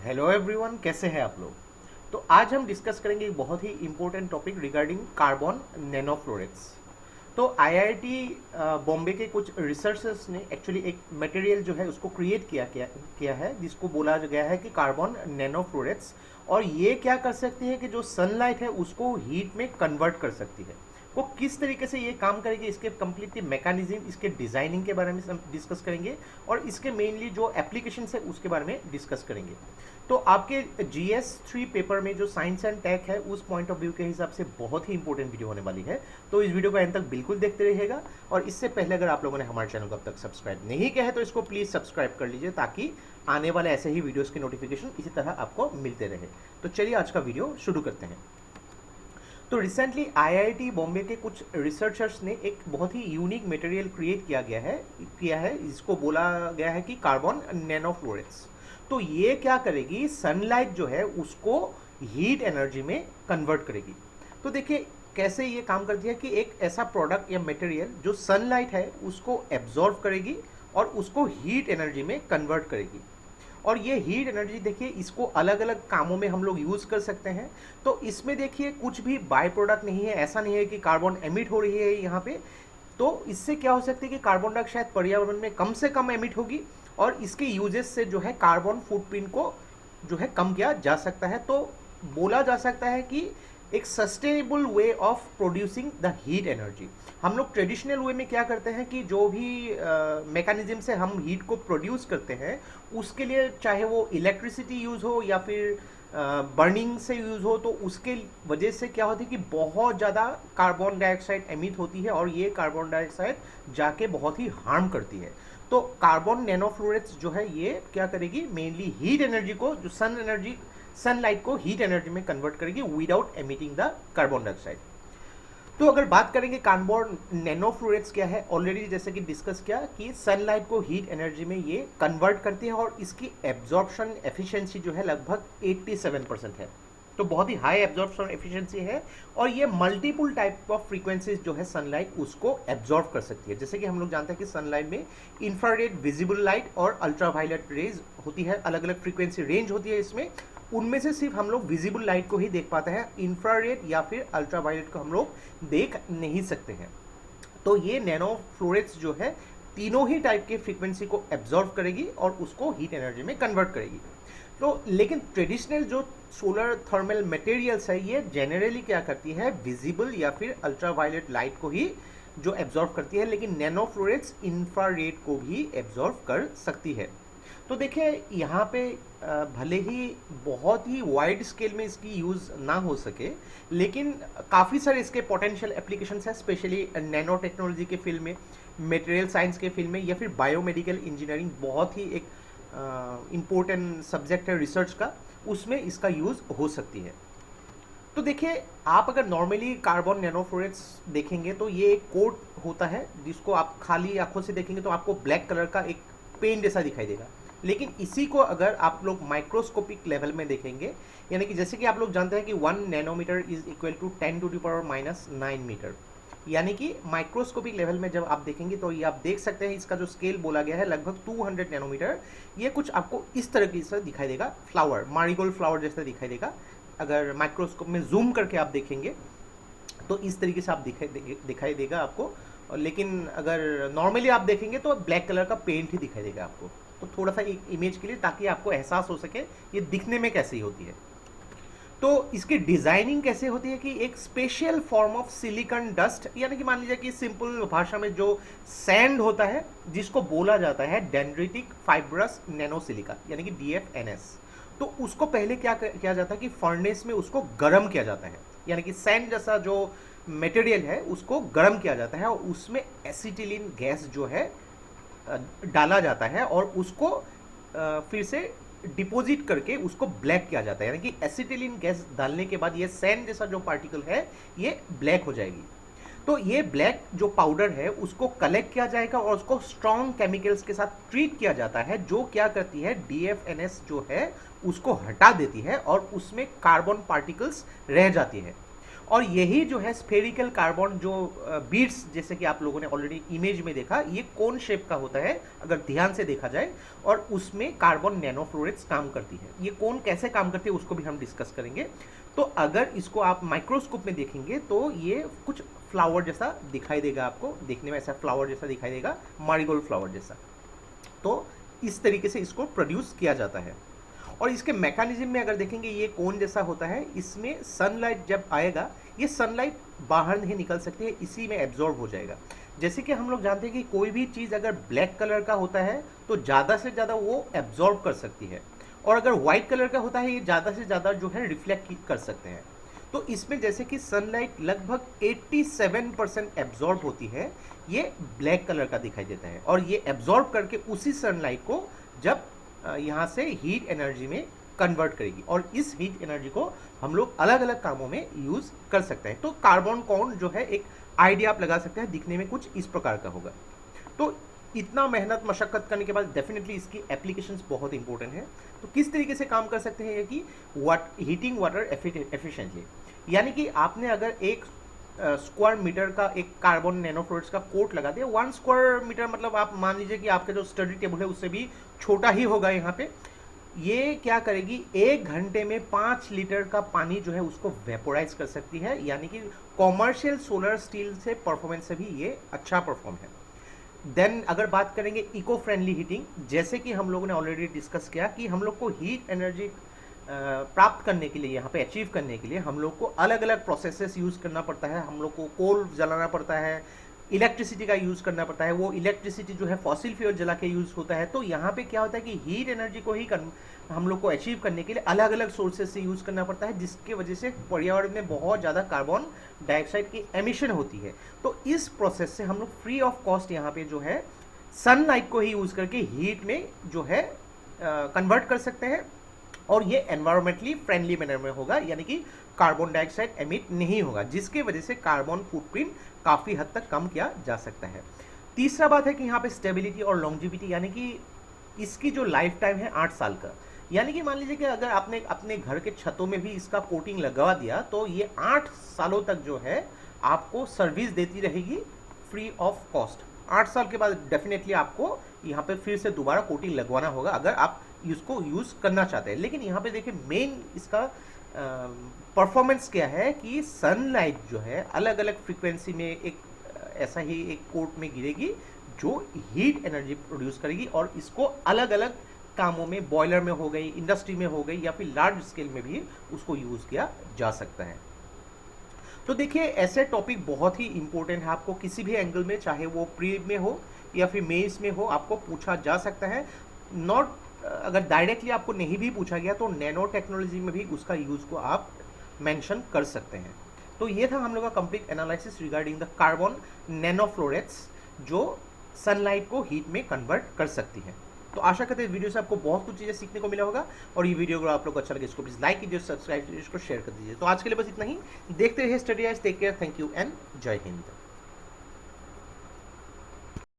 Hello everyone, कैसे हैं आप लोग। तो आज हम डिस्कस करेंगे एक बहुत ही इम्पोर्टेंट टॉपिक रिगार्डिंग कार्बन नैनोफ्लोरेट्स। तो आईआईटी बॉम्बे के कुछ रिसर्चर्स ने एक्चुअली एक मटेरियल जो है उसको क्रिएट किया है जिसको बोला गया है कि कार्बन नैनोफ्लोरेट्स। और ये क्या कर सकती है कि जो सनलाइट है उसको हीट में कन्वर्ट कर सकती है। वो किस तरीके से ये काम करेगी, इसके कंप्लीटली मैकेनिज्म, इसके डिज़ाइनिंग के बारे में हम डिस्कस करेंगे और इसके मेनली जो एप्लीकेशन है उसके बारे में डिस्कस करेंगे। तो आपके GS3 पेपर में जो साइंस एंड टेक है उस पॉइंट ऑफ व्यू के हिसाब से बहुत ही इंपॉर्टेंट वीडियो होने वाली है। तो इस वीडियो को एंड तक बिल्कुल देखते रहिएगा। और इससे पहले अगर आप लोगों ने हमारे चैनल को अब तक सब्सक्राइब नहीं किया है तो इसको प्लीज़ सब्सक्राइब कर लीजिए ताकि आने वाले ऐसे ही वीडियोज़ की नोटिफिकेशन इसी तरह आपको मिलते रहे। तो चलिए आज का वीडियो शुरू करते हैं। तो रिसेंटली आईआईटी बॉम्बे के कुछ रिसर्चर्स ने एक बहुत ही यूनिक मटेरियल क्रिएट किया है इसको बोला गया है कि कार्बन नैनोफ्लोरेट्स। तो ये क्या करेगी, सनलाइट जो है उसको हीट एनर्जी में कन्वर्ट करेगी। तो देखिए कैसे ये काम करती है कि एक ऐसा प्रोडक्ट या मटेरियल जो सनलाइट है उसको एब्जॉर्व करेगी और उसको हीट एनर्जी में कन्वर्ट करेगी। और ये हीट एनर्जी देखिए इसको अलग अलग कामों में हम लोग यूज़ कर सकते हैं। तो इसमें देखिए कुछ भी बाय प्रोडक्ट नहीं है, ऐसा नहीं है कि कार्बन एमिट हो रही है यहाँ पे। तो इससे क्या हो सकता है कि कार्बन डाइऑक्साइड पर्यावरण में कम से कम एमिट होगी और इसके यूजेस से जो है कार्बन फुटप्रिंट को जो है कम किया जा सकता है। तो बोला जा सकता है कि एक sustainable way of producing the heat energy. हम लोग ट्रेडिशनल वे में क्या करते हैं कि जो भी मैकेनिज्म से हम हीट को प्रोड्यूस करते हैं उसके लिए चाहे वो इलेक्ट्रिसिटी यूज़ हो या फिर बर्निंग से यूज़ हो, तो उसके वजह से क्या होती है कि बहुत ज़्यादा कार्बन डाइऑक्साइड एमिट होती है और ये कार्बन डाइऑक्साइड जाके बहुत ही हार्म करती है। तो कार्बन नैनोफ्लोरेट्स जो है ये क्या करेगी, मेनली हीट एनर्जी को, जो सनलाइट को हीट एनर्जी में कन्वर्ट करेगी without emitting the carbon dioxide. तो अगर बात करेंगे कार्बन नैनोफ्लोरेट्स क्या है, ऑलरेडी जैसे कि डिस्कस किया कि सनलाइट को हीट एनर्जी में ये कन्वर्ट करती है और इसकी एब्जॉर्प्शन एफिशिएंसी जो है लगभग 87% है। तो बहुत ही हाई एब्जॉर्प्शन एफिशिएंसी है और ये मल्टीपल टाइप ऑफ फ्रीक्वेंसीज जो है सनलाइट उसको एब्जॉर्व कर सकती है। जैसे कि हम लोग जानते हैं कि सनलाइट में इंफ्रारेड विजिबल लाइट और अल्ट्रावायलेट रेज होती है, अलग अलग फ्रीक्वेंसी रेंज होती है इसमें। उनमें से सिर्फ हम लोग विजिबल लाइट को ही देख पाते हैं, इंफ्रारेड या फिर अल्ट्रावायलेट को हम लोग देख नहीं सकते हैं। तो ये नैनोफ्लोरेट्स जो है तीनों ही टाइप के फ्रीक्वेंसी को एब्जॉर्व करेगी और उसको हीट एनर्जी में कन्वर्ट करेगी। तो लेकिन ट्रेडिशनल जो सोलर थर्मल मटेरियल्स है ये जनरली क्या करती है, विजिबल या फिर अल्ट्रावायलेट लाइट को ही जो एब्जॉर्व करती है, लेकिन नैनोफ्लोरेट्स इंफ्रारेड को भी एब्जॉर्व कर सकती है। तो देखिए यहाँ पे भले ही बहुत ही वाइड स्केल में इसकी यूज़ ना हो सके, लेकिन काफ़ी सारे इसके पोटेंशियल एप्लीकेशंस हैं, स्पेशली नैनो टेक्नोलॉजी के फील्ड में, मटेरियल साइंस के फील्ड में या फिर बायोमेडिकल इंजीनियरिंग, बहुत ही एक इम्पोर्टेंट सब्जेक्ट है रिसर्च का, उसमें इसका यूज़ हो सकती है। तो देखिए आप अगर नॉर्मली कार्बन नैनोफ्लोरेट्स देखेंगे तो ये एक कोट होता है जिसको आप खाली आंखों से देखेंगे तो आपको ब्लैक कलर का एक पेन जैसा दिखाई देगा। लेकिन इसी को अगर आप लोग माइक्रोस्कोपिक लेवल में देखेंगे, यानी कि जैसे कि आप लोग जानते हैं कि 1 nanometre is equal to 10⁻⁻⁹ metre, यानी कि माइक्रोस्कोपिक लेवल में जब आप देखेंगे तो ये आप देख सकते हैं इसका जो स्केल बोला गया है लगभग 200 नैनोमीटर। ये कुछ आपको इस तरीके से दिखाई देगा, फ्लावर, मारीगोल्ड फ्लावर जैसा दिखाई देगा। अगर माइक्रोस्कोप में जूम करके आप देखेंगे तो इस तरीके से आप दिखाई देगा आपको। लेकिन अगर नॉर्मली आप देखेंगे तो ब्लैक कलर का पेंट ही दिखाई देगा आपको। तो थोड़ा सा एक इमेज के लिए, ताकि आपको एहसास हो सके ये दिखने में कैसी होती है। तो इसकी डिजाइनिंग कैसे होती है कि एक special form of silicon dust, यानी कि मान लीजिए कि सिंपल भाषा में जो सैंड होता है जिसको बोला जाता है डेंड्रिटिक फाइब्रस नैनोसिलिका, यानी कि DFNS। तो उसको पहले क्या किया जाता है कि फर्नेस में उसको गर्म किया जाता है, यानी कि सैंड जैसा जो मटेरियल है उसको गर्म किया जाता है और उसमें एसिटिलीन गैस जो है डाला जाता है और उसको फिर से डिपॉजिट करके उसको ब्लैक किया जाता है, यानी कि एसिटिलीन गैस डालने के बाद ये सैंड जैसा जो पार्टिकल है ये ब्लैक हो जाएगी। तो ये ब्लैक जो पाउडर है उसको कलेक्ट किया जाएगा और उसको स्ट्रॉन्ग केमिकल्स के साथ ट्रीट किया जाता है, जो क्या करती है DFNS जो है उसको हटा देती है और उसमें कार्बन पार्टिकल्स रह जाती है। और यही जो है स्फेरिकल कार्बन जो बीड्स, जैसे कि आप लोगों ने ऑलरेडी इमेज में देखा, ये कोन शेप का होता है अगर ध्यान से देखा जाए, और उसमें कार्बन नैनोफ्लोरेट्स काम करती है। ये कोन कैसे काम करती है उसको भी हम डिस्कस करेंगे। तो अगर इसको आप माइक्रोस्कोप में देखेंगे तो ये कुछ फ्लावर जैसा दिखाई देगा, आपको देखने में ऐसा फ्लावर जैसा दिखाई देगा, मारीगोल्ड फ्लावर जैसा। तो इस तरीके से इसको प्रोड्यूस किया जाता है। और इसके मैकेनिज्म में अगर देखेंगे, ये कोन जैसा होता है, इसमें सनलाइट जब आएगा, ये सनलाइट बाहर नहीं निकल सकती है, इसी में एब्जॉर्ब हो जाएगा। जैसे कि हम लोग जानते हैं कि कोई भी चीज़ अगर ब्लैक कलर का होता है तो ज़्यादा से ज़्यादा वो एब्जॉर्ब कर सकती है, और अगर व्हाइट कलर का होता है ये ज़्यादा से ज़्यादा जो है रिफ्लेक्ट कर सकते हैं। तो इसमें जैसे कि सनलाइट लगभग 87% एब्जॉर्ब होती है, ये ब्लैक कलर का दिखाई देता है, और ये एब्जॉर्ब करके उसी सनलाइट को जब यहाँ से हीट एनर्जी में कन्वर्ट करेगी, और इस हीट एनर्जी को हम लोग अलग अलग कामों में यूज कर सकते हैं। तो कार्बन कोन जो है, एक आइडिया आप लगा सकते हैं, दिखने में कुछ इस प्रकार का होगा। तो इतना मेहनत मशक्कत करने के बाद डेफिनेटली इसकी एप्लीकेशंस बहुत इंपॉर्टेंट है। तो किस तरीके से काम कर सकते हैं ये कि हीटिंग वाटर एफिशिएंटली, यानी कि आपने अगर एक स्क्वायर मीटर का एक कार्बन नैनोफ्लोरेट्स का कोट लगा दिया, 1 स्क्वायर मीटर मतलब आप मान लीजिए कि आपका जो स्टडी टेबल है उससे भी छोटा ही होगा यहाँ पे। ये क्या करेगी, 1 घंटे में 5 लीटर का पानी जो है उसको वेपोराइज कर सकती है, यानी कि कॉमर्शियल सोलर स्टील से परफॉर्मेंस से भी ये अच्छा परफॉर्म है। देन अगर बात करेंगे इको फ्रेंडली हीटिंग, जैसे कि हम लोगों ने ऑलरेडी डिस्कस किया कि हम लोग को हीट एनर्जी प्राप्त करने के लिए, यहाँ पे अचीव करने के लिए हम लोग को अलग अलग प्रोसेसेस यूज़ करना पड़ता है। हम लोग को कोल जलाना पड़ता है, इलेक्ट्रिसिटी का यूज़ करना पड़ता है, वो इलेक्ट्रिसिटी जो है फॉसिल फ्यूल जला के यूज़ होता है। तो यहाँ पे क्या होता है कि हीट एनर्जी को ही हम लोग को अचीव करने के लिए अलग अलग सोर्सेज से यूज़ करना पड़ता है, जिसके वजह से पर्यावरण में बहुत ज़्यादा कार्बन डाइऑक्साइड की एमिशन होती है। तो इस प्रोसेस से हम लोग फ्री ऑफ कॉस्ट यहाँ पे जो है सनलाइट को ही यूज़ करके हीट में जो है कन्वर्ट कर सकते हैं, और ये एनवायरमेंटली फ्रेंडली मैनर में होगा, यानी कि कार्बन डाइऑक्साइड एमिट नहीं होगा, जिसके वजह से कार्बन फुटप्रिंट काफ़ी हद तक कम किया जा सकता है। तीसरा बात है कि यहाँ पे स्टेबिलिटी और लॉन्जिविटी, यानी कि इसकी जो लाइफ टाइम है 8 साल का, यानी कि मान लीजिए कि अगर आपने अपने घर के छतों में भी इसका कोटिंग लगवा दिया तो ये 8 सालों तक जो है आपको सर्विस देती रहेगी फ्री ऑफ कॉस्ट। 8 साल के बाद डेफिनेटली आपको यहाँ पे फिर से दोबारा कोटिंग लगवाना होगा अगर आप इसको यूज़ करना चाहते हैं। लेकिन यहाँ पे देखिए मेन इसका परफॉर्मेंस क्या है कि सनलाइट जो है अलग अलग फ्रीक्वेंसी में एक ऐसा ही एक कोट में गिरेगी जो हीट एनर्जी प्रोड्यूस करेगी, और इसको अलग अलग कामों में, बॉयलर में हो गई, इंडस्ट्री में हो गई, या फिर लार्ज स्केल में भी उसको यूज़ किया जा सकता है। तो देखिए ऐसे टॉपिक बहुत ही इंपॉर्टेंट है, आपको किसी भी एंगल में, चाहे वो प्री में हो या फिर मेंस में हो, आपको पूछा जा सकता है। नॉट अगर डायरेक्टली आपको नहीं भी पूछा गया तो नैनो टेक्नोलॉजी में भी उसका यूज़ को आप मेंशन कर सकते हैं। तो ये था हम लोग का complete analysis regarding the carbon nanoflorets जो सनलाइट को हीट में कन्वर्ट कर सकती है। तो आशा करते हैं वीडियो से आपको बहुत कुछ चीज़ें सीखने को मिला होगा, और ये वीडियो अगर आप लोग को अच्छा लगे इसको प्लीज़ लाइक कीजिए, सब्सक्राइब कीजिए, इसको शेयर कर दीजिए। तो आज के लिए बस इतना ही, देखते रहिए Study IQ, take care, thank you and जय हिंद।